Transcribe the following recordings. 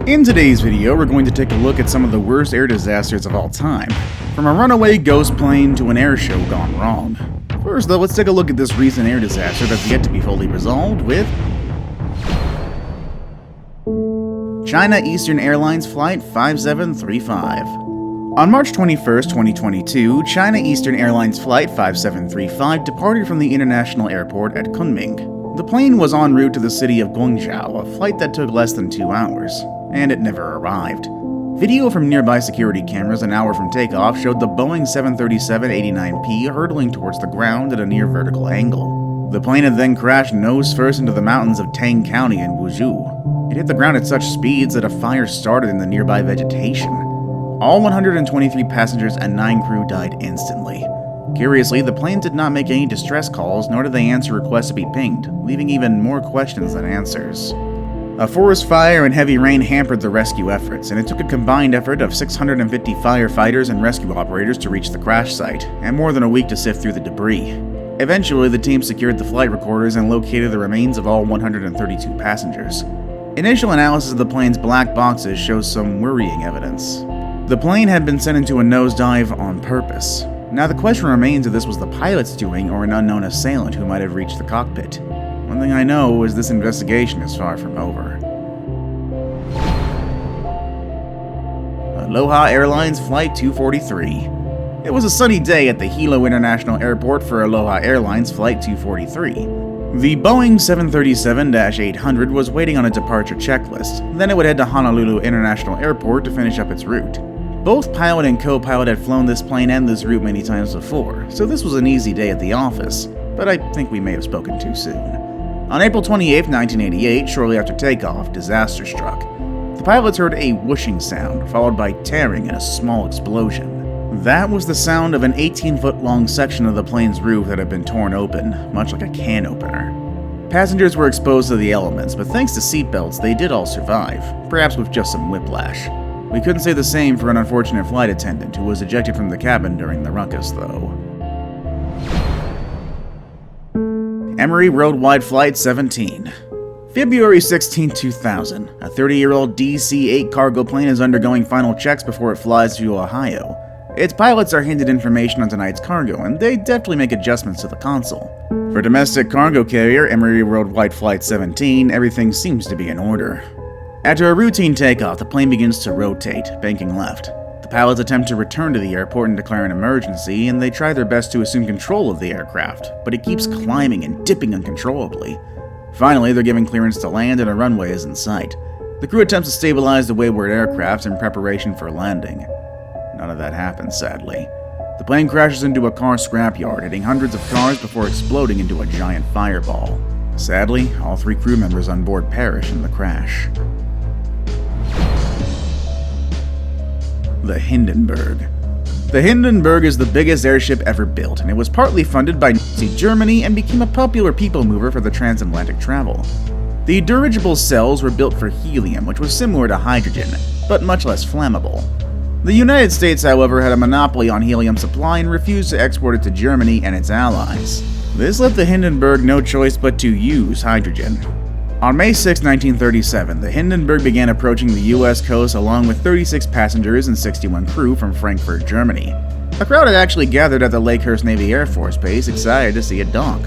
In today's video, we're going to take a look at some of the worst air disasters of all time. From a runaway ghost plane to an air show gone wrong. First though, let's take a look at this recent air disaster that's yet to be fully resolved with China Eastern Airlines Flight 5735. On March 21, 2022, China Eastern Airlines Flight 5735 departed from the international airport at Kunming. The plane was en route to the city of Guangzhou, a flight that took less than 2 hours, and it never arrived. Video from nearby security cameras an hour from takeoff showed the Boeing 737-89P hurtling towards the ground at a near vertical angle. The plane had then crashed nose first into the mountains of Tang County in Wuzhou. It hit the ground at such speeds that a fire started in the nearby vegetation. All 123 passengers and 9 crew died instantly. Curiously, the plane did not make any distress calls, nor did they answer requests to be pinged, leaving even more questions than answers. A forest fire and heavy rain hampered the rescue efforts, and it took a combined effort of 650 firefighters and rescue operators to reach the crash site, and more than a week to sift through the debris. Eventually, the team secured the flight recorders and located the remains of all 132 passengers. Initial analysis of the plane's black boxes shows some worrying evidence. The plane had been sent into a nosedive on purpose. Now the question remains if this was the pilot's doing or an unknown assailant who might have reached the cockpit. One thing I know is this investigation is far from over. Aloha Airlines Flight 243. It was a sunny day at the Hilo International Airport for Aloha Airlines Flight 243. The Boeing 737-800 was waiting on a departure checklist, then it would head to Honolulu International Airport to finish up its route. Both pilot and co-pilot had flown this plane and this route many times before, so this was an easy day at the office, but I think we may have spoken too soon. On April 28, 1988, shortly after takeoff, disaster struck. The pilots heard a whooshing sound, followed by tearing and a small explosion. That was the sound of an 18-foot-long section of the plane's roof that had been torn open, much like a can opener. Passengers were exposed to the elements, but thanks to seatbelts, they did all survive, perhaps with just some whiplash. We couldn't say the same for an unfortunate flight attendant who was ejected from the cabin during the ruckus, though. Emery Worldwide Flight 17. February 16, 2000. A 30-year-old DC-8 cargo plane is undergoing final checks before it flies to Ohio. Its pilots are handed information on tonight's cargo, and they deftly make adjustments to the console. For domestic cargo carrier Emery Worldwide Flight 17, everything seems to be in order. After a routine takeoff, the plane begins to rotate, banking left. The pilots attempt to return to the airport and declare an emergency, and they try their best to assume control of the aircraft, but it keeps climbing and dipping uncontrollably. Finally, they're given clearance to land and a runway is in sight. The crew attempts to stabilize the wayward aircraft in preparation for landing. None of that happens, sadly. The plane crashes into a car scrapyard, hitting hundreds of cars before exploding into a giant fireball. Sadly, all 3 crew members on board perish in the crash. The Hindenburg. The Hindenburg is the biggest airship ever built, and it was partly funded by Nazi Germany and became a popular people mover for the transatlantic travel. The dirigible cells were built for helium, which was similar to hydrogen, but much less flammable. The United States, however, had a monopoly on helium supply and refused to export it to Germany and its allies. This left the Hindenburg no choice but to use hydrogen. On May 6, 1937, the Hindenburg began approaching the U.S. coast along with 36 passengers and 61 crew from Frankfurt, Germany. A crowd had actually gathered at the Lakehurst Navy Air Force Base, excited to see it dock.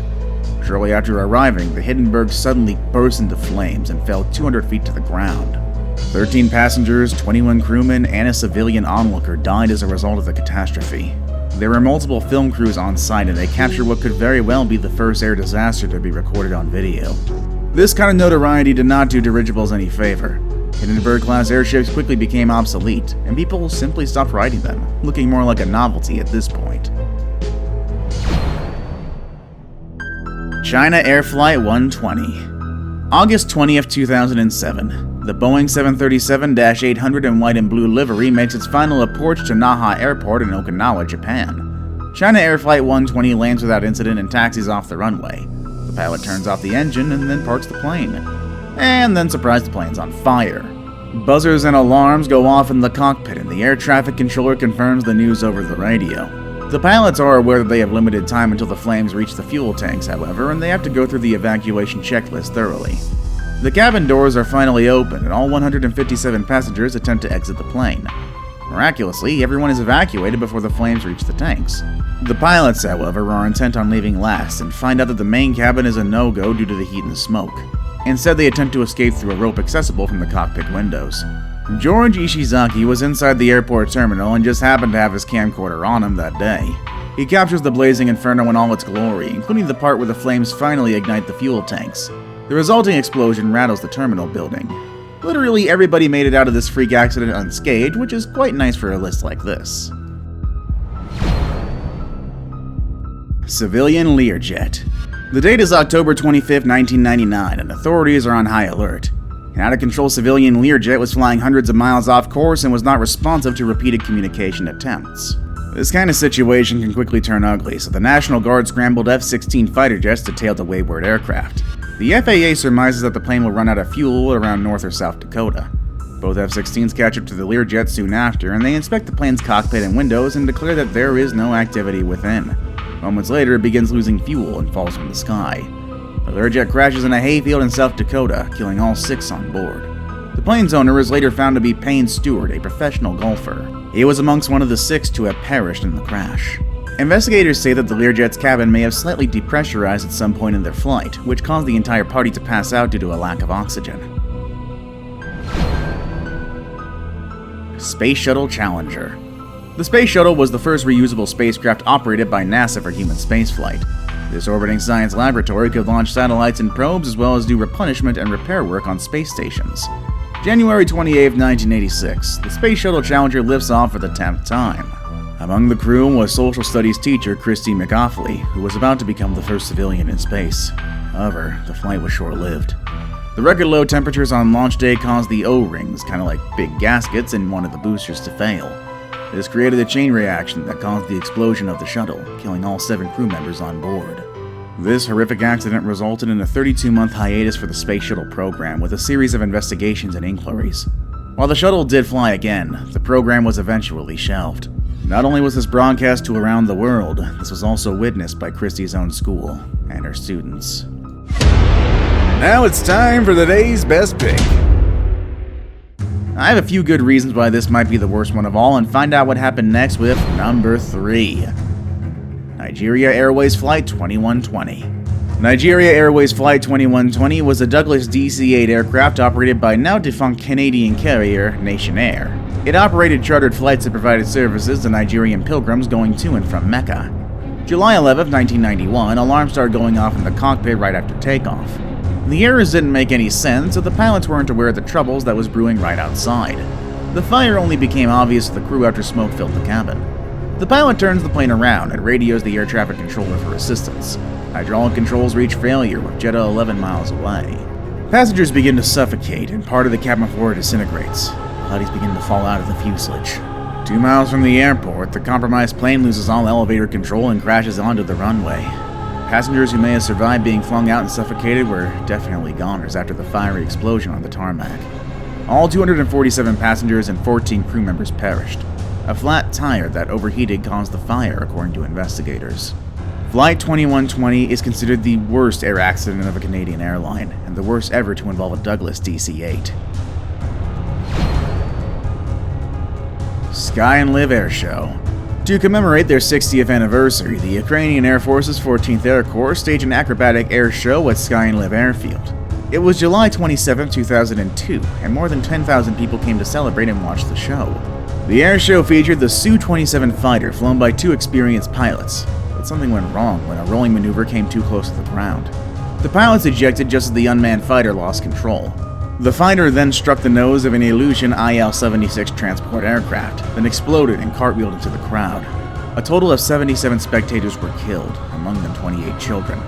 Shortly after arriving, the Hindenburg suddenly burst into flames and fell 200 feet to the ground. 13 passengers, 21 crewmen, and a civilian onlooker died as a result of the catastrophe. There were multiple film crews on site, and they captured what could very well be the first air disaster to be recorded on video. This kind of notoriety did not do dirigibles any favor. Hindenburg-class airships quickly became obsolete, and people simply stopped riding them, looking more like a novelty at this point. China Air Flight 120. August 20th, 2007. The Boeing 737-800 in white and blue livery makes its final approach to Naha Airport in Okinawa, Japan. China Air Flight 120 lands without incident and taxis off the runway. The pilot turns off the engine and then parks the plane. And then, surprise, the plane's on fire. Buzzers and alarms go off in the cockpit, and the air traffic controller confirms the news over the radio. The pilots are aware that they have limited time until the flames reach the fuel tanks, however, and they have to go through the evacuation checklist thoroughly. The cabin doors are finally opened and all 157 passengers attempt to exit the plane. Miraculously, everyone is evacuated before the flames reach the tanks. The pilots, however, are intent on leaving last and find out that the main cabin is a no-go due to the heat and smoke. Instead, they attempt to escape through a rope accessible from the cockpit windows. George Ishizaki was inside the airport terminal and just happened to have his camcorder on him that day. He captures the blazing inferno in all its glory, including the part where the flames finally ignite the fuel tanks. The resulting explosion rattles the terminal building. Literally everybody made it out of this freak accident unscathed, which is quite nice for a list like this. Civilian Learjet. The date is October 25, 1999, and authorities are on high alert. An out-of-control civilian Learjet was flying hundreds of miles off course and was not responsive to repeated communication attempts. This kind of situation can quickly turn ugly, so the National Guard scrambled F-16 fighter jets to tail the wayward aircraft. The FAA surmises that the plane will run out of fuel around North or South Dakota. Both F-16s catch up to the Learjet soon after, and they inspect the plane's cockpit and windows and declare that there is no activity within. Moments later, it begins losing fuel and falls from the sky. The Learjet crashes in a hayfield in South Dakota, killing all 6 on board. The plane's owner is later found to be Payne Stewart, a professional golfer. He was amongst one of the 6 to have perished in the crash. Investigators say that the Learjet's cabin may have slightly depressurized at some point in their flight, which caused the entire party to pass out due to a lack of oxygen. Space Shuttle Challenger. The Space Shuttle was the first reusable spacecraft operated by NASA for human spaceflight. This orbiting science laboratory could launch satellites and probes as well as do replenishment and repair work on space stations. January 28, 1986, the Space Shuttle Challenger lifts off for the 10th time. Among the crew was social studies teacher Christy McAuliffe, who was about to become the first civilian in space. However, the flight was short-lived. The record low temperatures on launch day caused the O-rings, kind of like big gaskets, in one of the boosters to fail. This created a chain reaction that caused the explosion of the shuttle, killing all 7 crew members on board. This horrific accident resulted in a 32-month hiatus for the Space Shuttle program, with a series of investigations and inquiries. While the shuttle did fly again, the program was eventually shelved. Not only was this broadcast to around the world, this was also witnessed by Christie's own school and her students. Now it's time for the day's best pick. I have a few good reasons why this might be the worst one of all, and find out what happened next with number 3. Nigeria Airways Flight 2120. Nigeria Airways Flight 2120 was a Douglas DC-8 aircraft operated by now-defunct Canadian carrier Nation Air. It operated chartered flights that provided services to Nigerian pilgrims going to and from Mecca. July 11, 1991, alarms started going off in the cockpit right after takeoff. The errors didn't make any sense, so the pilots weren't aware of the troubles that was brewing right outside. The fire only became obvious to the crew after smoke filled the cabin. The pilot turns the plane around and radios the air traffic controller for assistance. Hydraulic controls reach failure with Jeddah 11 miles away. Passengers begin to suffocate and part of the cabin floor disintegrates. Bodies begin to fall out of the fuselage. 2 miles from the airport, the compromised plane loses all elevator control and crashes onto the runway. Passengers who may have survived being flung out and suffocated were definitely goners after the fiery explosion on the tarmac. All 247 passengers and 14 crew members perished. A flat tire that overheated caused the fire, according to investigators. Flight 2120 is considered the worst air accident of a Canadian airline, and the worst ever to involve a Douglas DC-8. Sknyliv Air Show. To commemorate their 60th anniversary, the Ukrainian Air Force's 14th Air Corps staged an acrobatic air show at Sknyliv Airfield. It was July 27, 2002, and more than 10,000 people came to celebrate and watch the show. The air show featured the Su-27 fighter flown by 2 experienced pilots, but something went wrong when a rolling maneuver came too close to the ground. The pilots ejected just as the unmanned fighter lost control. The fighter then struck the nose of an Ilyushin IL-76 transport aircraft, then exploded and cartwheeled into the crowd. A total of 77 spectators were killed, among them 28 children.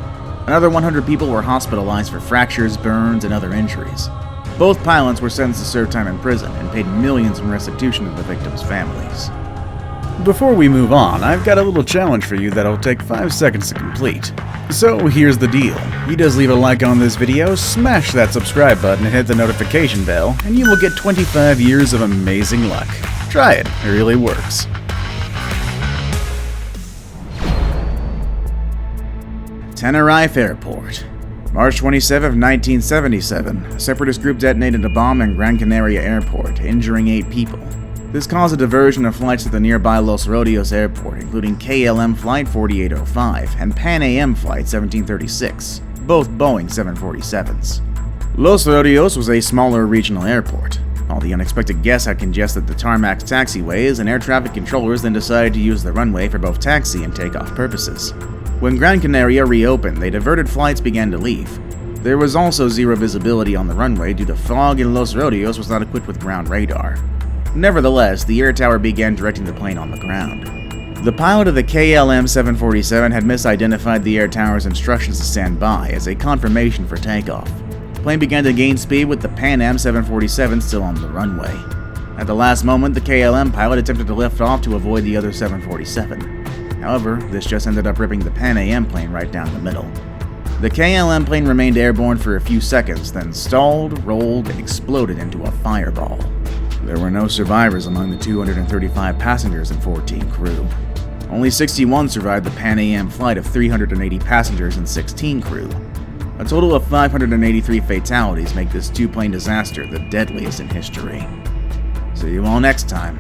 Another 100 people were hospitalized for fractures, burns, and other injuries. Both pilots were sentenced to serve time in prison and paid millions in restitution to the victims' families. Before we move on, I've got a little challenge for you that'll take 5 seconds to complete. So here's the deal. You just leave a like on this video, smash that subscribe button and hit the notification bell, and you will get 25 years of amazing luck. Try it, it really works. Tenerife Airport. March 27, 1977, a separatist group detonated a bomb in Gran Canaria Airport, injuring 8 people. This caused a diversion of flights to the nearby Los Rodeos Airport, including KLM Flight 4805 and Pan Am Flight 1736, both Boeing 747s. Los Rodeos was a smaller regional airport. All the unexpected guests had congested the tarmac taxiways, and air traffic controllers then decided to use the runway for both taxi and takeoff purposes. When Gran Canaria reopened, they diverted flights began to leave. There was also zero visibility on the runway due to fog, and Los Rodeos was not equipped with ground radar. Nevertheless, the air tower began directing the plane on the ground. The pilot of the KLM 747 had misidentified the air tower's instructions to stand by as a confirmation for takeoff. The plane began to gain speed with the Pan Am 747 still on the runway. At the last moment, the KLM pilot attempted to lift off to avoid the other 747. However, this just ended up ripping the Pan Am plane right down the middle. The KLM plane remained airborne for a few seconds, then stalled, rolled, and exploded into a fireball. There were no survivors among the 235 passengers and 14 crew. Only 61 survived the Pan Am flight of 380 passengers and 16 crew. A total of 583 fatalities make this two-plane disaster the deadliest in history. See you all next time.